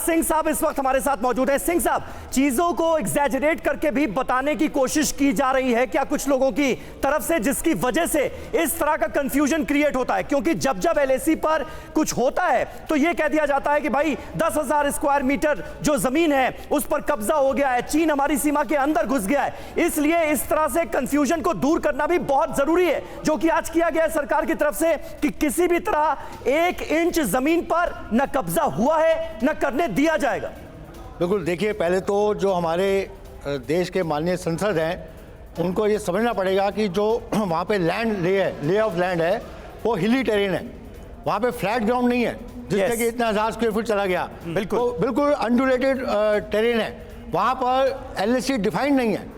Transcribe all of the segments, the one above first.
सिंह साहब इस वक्त हमारे साथ मौजूद हैं। सिंह साहब, चीजों को एग्जैजरेट करके भी बताने की कोशिश की जा रही है क्या कुछ लोगों की तरफ से, जिसकी वजह से इस तरह का कंफ्यूजन क्रिएट होता है? क्योंकि जब जब एलएसी पर कुछ होता है तो यह कह दिया जाता है कि भाई 10,000 स्क्वायर मीटर जो जमीन है उस पर कब्जा हो गया है, चीन हमारी सीमा के अंदर घुस गया है। इसलिए इस तरह से कंफ्यूजन को दूर करना भी बहुत जरूरी है, जो कि आज किया गया है सरकार की तरफ से कि किसी भी तरह 1 इंच जमीन पर न कब्जा हुआ है न करने दिया जाएगा। बिल्कुल, देखिए, पहले तो जो हमारे देश के माननीय संसद हैं उनको ये समझना पड़ेगा कि जो वहाँ पे लैंड ले ऑफ लैंड है वो हिली टेरेन है, वहाँ पे फ्लैट ग्राउंड नहीं है जिससे कि इतना 1000 स्क्वायर फीट चला गया। बिल्कुल, तो बिल्कुल अनड्यूलेटेड टेरेन है, वहाँ पर एलएसी डिफाइंड नहीं है।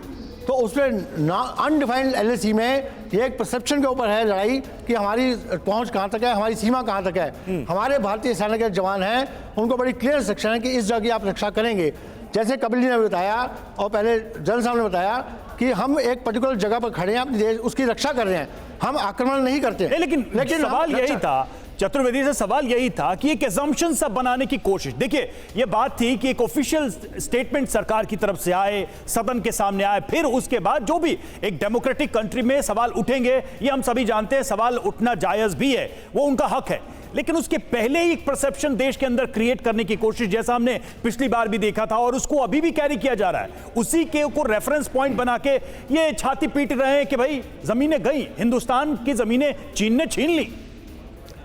तो उसमें अनडिफाइंड एलएसी में ये एक परसेप्शन के ऊपर है लड़ाई कि हमारी पहुंच कहाँ तक है, हमारी सीमा कहाँ तक है। हमारे भारतीय सेना के जवान हैं, उनको बड़ी क्लियर सेक्शन है कि इस जगह की आप रक्षा करेंगे। जैसे कपिल जी ने बताया और पहले जनरल साहब ने बताया कि हम एक पर्टिकुलर जगह पर खड़े हैं, अपने देश उसकी रक्षा कर रहे हैं, हम आक्रमण नहीं करते। लेकिन सवाल यही था चतुर्वेदी से, सवाल यही था कि एक एजम्पशन सब बनाने की कोशिश। देखिए, यह बात थी कि एक ऑफिशियल स्टेटमेंट सरकार की तरफ से आए, सदन के सामने आए, फिर उसके बाद जो भी एक डेमोक्रेटिक कंट्री में सवाल उठेंगे, ये हम सभी जानते हैं, सवाल उठना जायज भी है, वो उनका हक है। लेकिन उसके पहले ही एक परसेप्शन देश के अंदर क्रिएट करने की कोशिश, जैसा हमने पिछली बार भी देखा था और उसको अभी भी कैरी किया जा रहा है, उसी के को रेफरेंस पॉइंट बना के ये छाती पीट रहे हैं कि भाई जमीनें गई, हिंदुस्तान की जमीनें चीन ने छीन ली।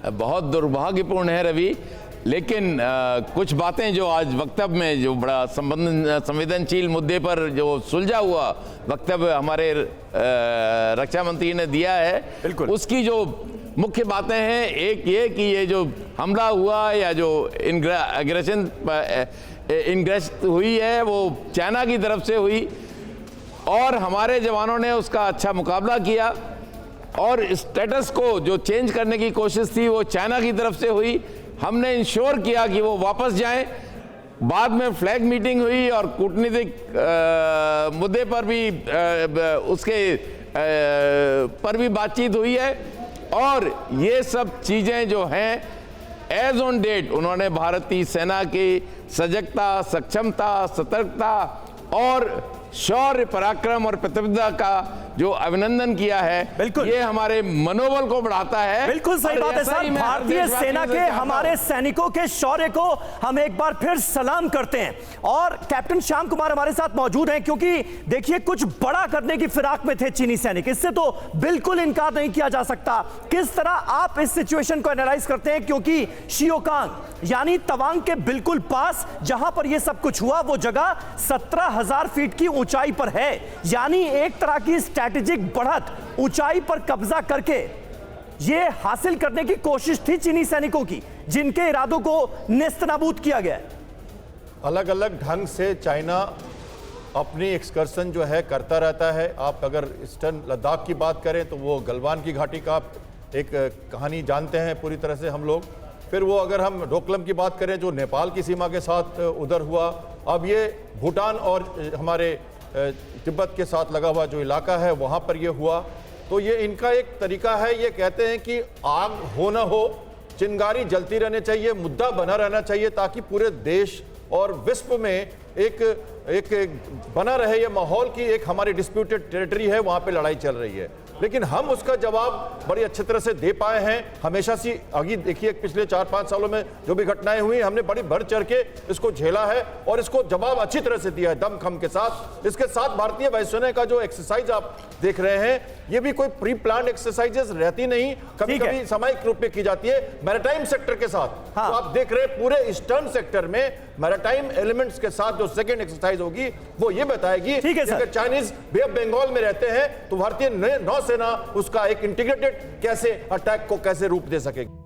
बहुत दुर्भाग्यपूर्ण है रवि, लेकिन कुछ बातें जो आज वक्तव्य में जो बड़ा संवेदनशील मुद्दे पर जो सुलझा हुआ वक्तव्य हमारे रक्षा मंत्री ने दिया है, उसकी जो मुख्य बातें हैं, एक ये कि ये जो हमला हुआ या जो एग्रेशन हुई है वो चाइना की तरफ से हुई और हमारे जवानों ने उसका अच्छा मुकाबला किया और स्टेटस को जो चेंज करने की कोशिश थी वो चाइना की तरफ से हुई। हमने इंश्योर किया कि वो वापस जाएं। बाद में फ्लैग मीटिंग हुई और कूटनीतिक मुद्दे पर भी उसके पर भी बातचीत हुई है और ये सब चीज़ें जो हैं एज ऑन डेट उन्होंने भारतीय सेना की सजगता, सक्षमता, सतर्कता और शौर्य, पराक्रम और प्रतिबद्धता का जो अभिनंदन किया है, बिल्कुल ये हमारे मनोबल को बढ़ाता है। बिल्कुल सही बात है सर, भारतीय सेना के हमारे सैनिकों के शौर्य को हम एक बार फिर सलाम करते हैं। और कैप्टन श्याम कुमार हमारे साथ मौजूद हैं, क्योंकि देखिए कुछ बड़ा करने की फिराक में थे चीनी सैनिक, इससे तो बिल्कुल इनकार नहीं किया जा सकता। किस तरह आप इस सिचुएशन को एनालाइज करते हैं, क्योंकि शियोकांग यानी तवांग के बिल्कुल पास जहां पर यह सब कुछ हुआ वो जगह 17,000 फीट की ऊंचाई पर है, यानी एक तरह की स्ट्रैटेजिक बढ़त ऊंचाई पर कब्जा करके ये हासिल करने की कोशिश थी चीनी सैनिकों की, जिनके इरादों को नेस्तनाबूद किया गया। अलग अलग ढंग से चाइना अपनी एक्सकर्सन जो है करता रहता है। आप अगर ईस्टर्न लद्दाख की बात करें तो वो गलवान की घाटी का एक कहानी जानते हैं पूरी तरह से हम लोग। फिर वो अगर हम डोकलम की बात करें जो नेपाल की सीमा के साथ उधर हुआ, अब ये भूटान और हमारे तिब्बत के साथ लगा हुआ जो इलाका है वहाँ पर ये हुआ। तो ये इनका एक तरीका है, ये कहते हैं कि आग हो ना हो, चिंगारी जलती रहनी चाहिए, मुद्दा बना रहना चाहिए ताकि पूरे देश और विश्व में एक बना रहे ये माहौल की एक हमारी डिस्प्यूटेड टेरिटरी है, वहाँ पे लड़ाई चल रही है। लेकिन हम उसका जवाब बड़ी अच्छी तरह से दे पाए हैं हमेशा से। आगे देखिए पिछले 4-5 सालों में जो भी घटनाएं हुई हमने बड़ी बढ़ चढ़ के इसको झेला है और इसको जवाब अच्छी तरह से दिया है दमखम के साथ। इसके साथ भारतीय वायुसेना का जो एक्सरसाइज आप देख रहे हैं ये भी कोई प्री प्लान्ड एक्सरसाइजेस रहती नहीं, कभी कभी सामयिक रूप में की जाती है मैरीटाइम सेक्टर के साथ। तो आप देख रहे हैं पूरे ईस्टर्न सेक्टर में मैरीटाइम एलिमेंट्स के साथ जो सेकेंड एक्सरसाइज होगी वो ये बताएगी कि अगर चाइनीज बे ऑफ बंगाल में रहते हैं तो भारतीय नौसेना उसका एक इंटीग्रेटेड कैसे अटैक को कैसे रूप दे सकेगी।